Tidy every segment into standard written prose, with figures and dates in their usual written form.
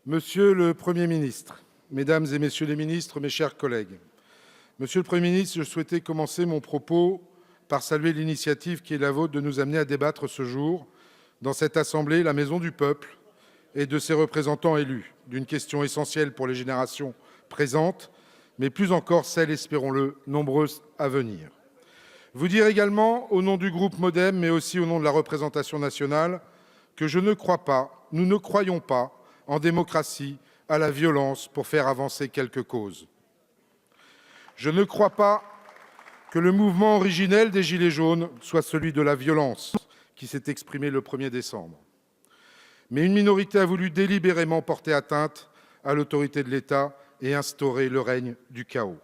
Monsieur le Premier ministre, Mesdames et Messieurs les ministres, mes chers collègues, Monsieur le Premier ministre, je souhaitais commencer mon propos par saluer l'initiative qui est la vôtre de nous amener à débattre ce jour, dans cette Assemblée, la Maison du Peuple et de ses représentants élus, d'une question essentielle pour les générations présentes, mais plus encore celles, espérons-le, nombreuses à venir. Vous dire également, au nom du groupe MoDem, mais aussi au nom de la représentation nationale, que je ne crois pas, nous ne croyons pas, en démocratie, à la violence pour faire avancer quelque cause. Je ne crois pas que le mouvement originel des Gilets jaunes soit celui de la violence qui s'est exprimé le 1er décembre. Mais une minorité a voulu délibérément porter atteinte à l'autorité de l'État et instaurer le règne du chaos.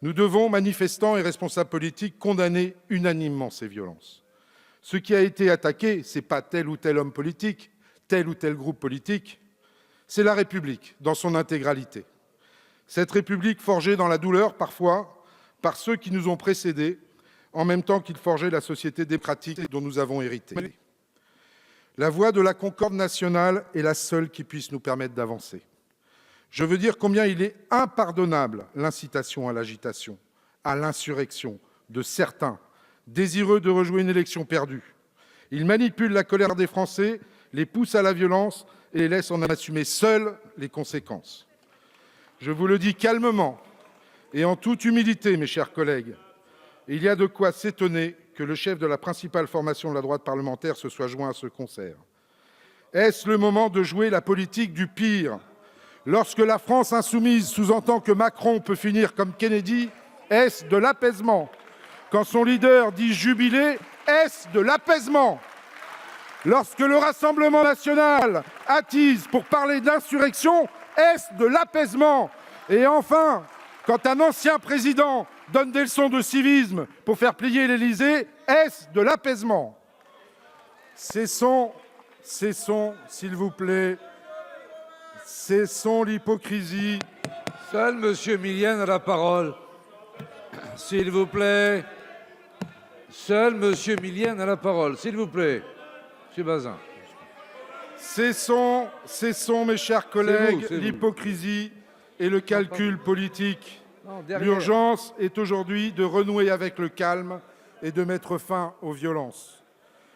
Nous devons, manifestants et responsables politiques, condamner unanimement ces violences. Ce qui a été attaqué, ce n'est pas tel ou tel homme politique, tel ou tel groupe politique, c'est la République dans son intégralité. Cette République forgée dans la douleur, parfois, par ceux qui nous ont précédés, en même temps qu'ils forgeaient la société démocratique dont nous avons hérité. La voie de la concorde nationale est la seule qui puisse nous permettre d'avancer. Je veux dire combien il est impardonnable l'incitation à l'agitation, à l'insurrection de certains, désireux de rejouer une élection perdue. Ils manipulent la colère des Français, les poussent à la violence et les laissent en assumer seuls les conséquences. Je vous le dis calmement et en toute humilité, mes chers collègues, il y a de quoi s'étonner que le chef de la principale formation de la droite parlementaire se soit joint à ce concert. Est-ce le moment de jouer la politique du pire ? Lorsque la France insoumise sous-entend que Macron peut finir comme Kennedy, est-ce de l'apaisement ? Quand son leader dit jubilé, est-ce de l'apaisement ? Lorsque le Rassemblement national attise pour parler d'insurrection, est-ce de l'apaisement ? Et enfin, quand un ancien président donne des leçons de civisme pour faire plier l'Élysée, est-ce de l'apaisement ? Cessons, s'il vous plaît, cessons l'hypocrisie. Seul M. Milienne a la parole. S'il vous plaît. Seul M. Milienne a la parole. S'il vous plaît. M. Bazin. Cessons, mes chers collègues, l'hypocrisie et le calcul politique. L'urgence est aujourd'hui de renouer avec le calme et de mettre fin aux violences.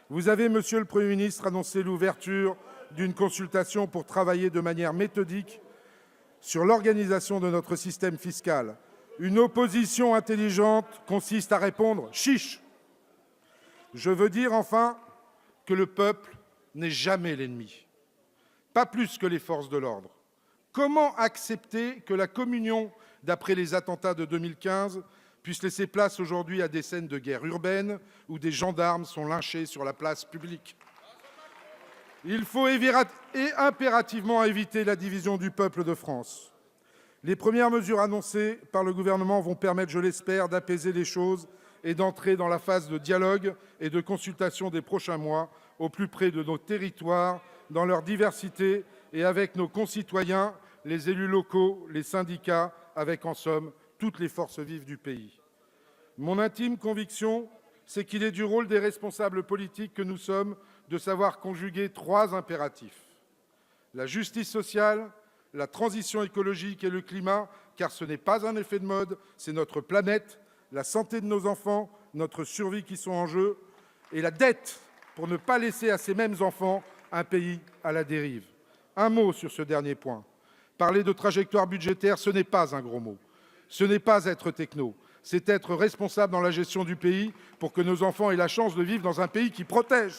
Vous avez, Monsieur le Premier ministre, annoncé l'ouverture d'une consultation pour travailler de manière méthodique sur l'organisation de notre système fiscal. Une opposition intelligente consiste à répondre « chiche ». Je veux dire enfin que le peuple n'est jamais l'ennemi, pas plus que les forces de l'ordre. Comment accepter que la communion, d'après les attentats de 2015, puisse laisser place aujourd'hui à des scènes de guerre urbaine où des gendarmes sont lynchés sur la place publique ? Il faut impérativement éviter la division du peuple de France. Les premières mesures annoncées par le gouvernement vont permettre, je l'espère, d'apaiser les choses et d'entrer dans la phase de dialogue et de consultation des prochains mois, au plus près de nos territoires, dans leur diversité et avec nos concitoyens, les élus locaux, les syndicats, avec en somme toutes les forces vives du pays. Mon intime conviction, c'est qu'il est du rôle des responsables politiques que nous sommes de savoir conjuguer 3 impératifs. La justice sociale, la transition écologique et le climat, car ce n'est pas un effet de mode, c'est notre planète, la santé de nos enfants, notre survie qui sont en jeu, et la dette pour ne pas laisser à ces mêmes enfants un pays à la dérive. Un mot sur ce dernier point. Parler de trajectoire budgétaire, ce n'est pas un gros mot. Ce n'est pas être techno. C'est être responsable dans la gestion du pays pour que nos enfants aient la chance de vivre dans un pays qui protège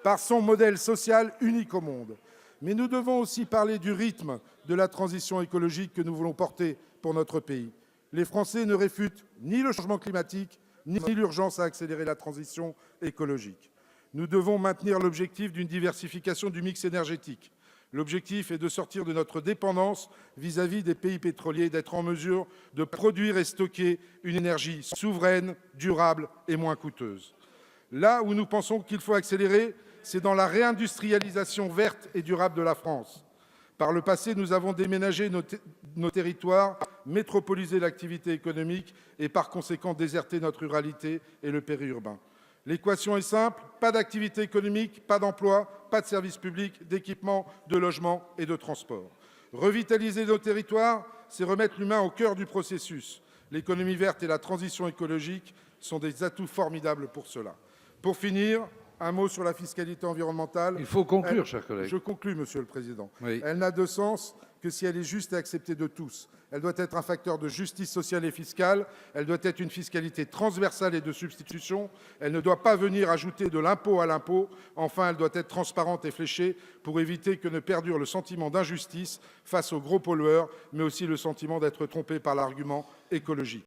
par son modèle social unique au monde. Mais nous devons aussi parler du rythme de la transition écologique que nous voulons porter pour notre pays. Les Français ne réfutent ni le changement climatique, ni l'urgence à accélérer la transition écologique. Nous devons maintenir l'objectif d'une diversification du mix énergétique. L'objectif est de sortir de notre dépendance vis-à-vis des pays pétroliers et d'être en mesure de produire et stocker une énergie souveraine, durable et moins coûteuse. Là où nous pensons qu'il faut accélérer, c'est dans la réindustrialisation verte et durable de la France. Par le passé, nous avons déménagé nos territoires, métropolisé l'activité économique et par conséquent déserté notre ruralité et le périurbain. L'équation est simple, pas d'activité économique, pas d'emploi, pas de services publics, d'équipements, de logements et de transports. Revitaliser nos territoires, c'est remettre l'humain au cœur du processus. L'économie verte et la transition écologique sont des atouts formidables pour cela. Pour finir, un mot sur la fiscalité environnementale. Il faut conclure, cher collègue. Je conclus, Monsieur le Président. Oui. Elle n'a de sens que si elle est juste et acceptée de tous. Elle doit être un facteur de justice sociale et fiscale. Elle doit être une fiscalité transversale et de substitution. Elle ne doit pas venir ajouter de l'impôt à l'impôt. Enfin, elle doit être transparente et fléchée pour éviter que ne perdure le sentiment d'injustice face aux gros pollueurs, mais aussi le sentiment d'être trompé par l'argument écologique.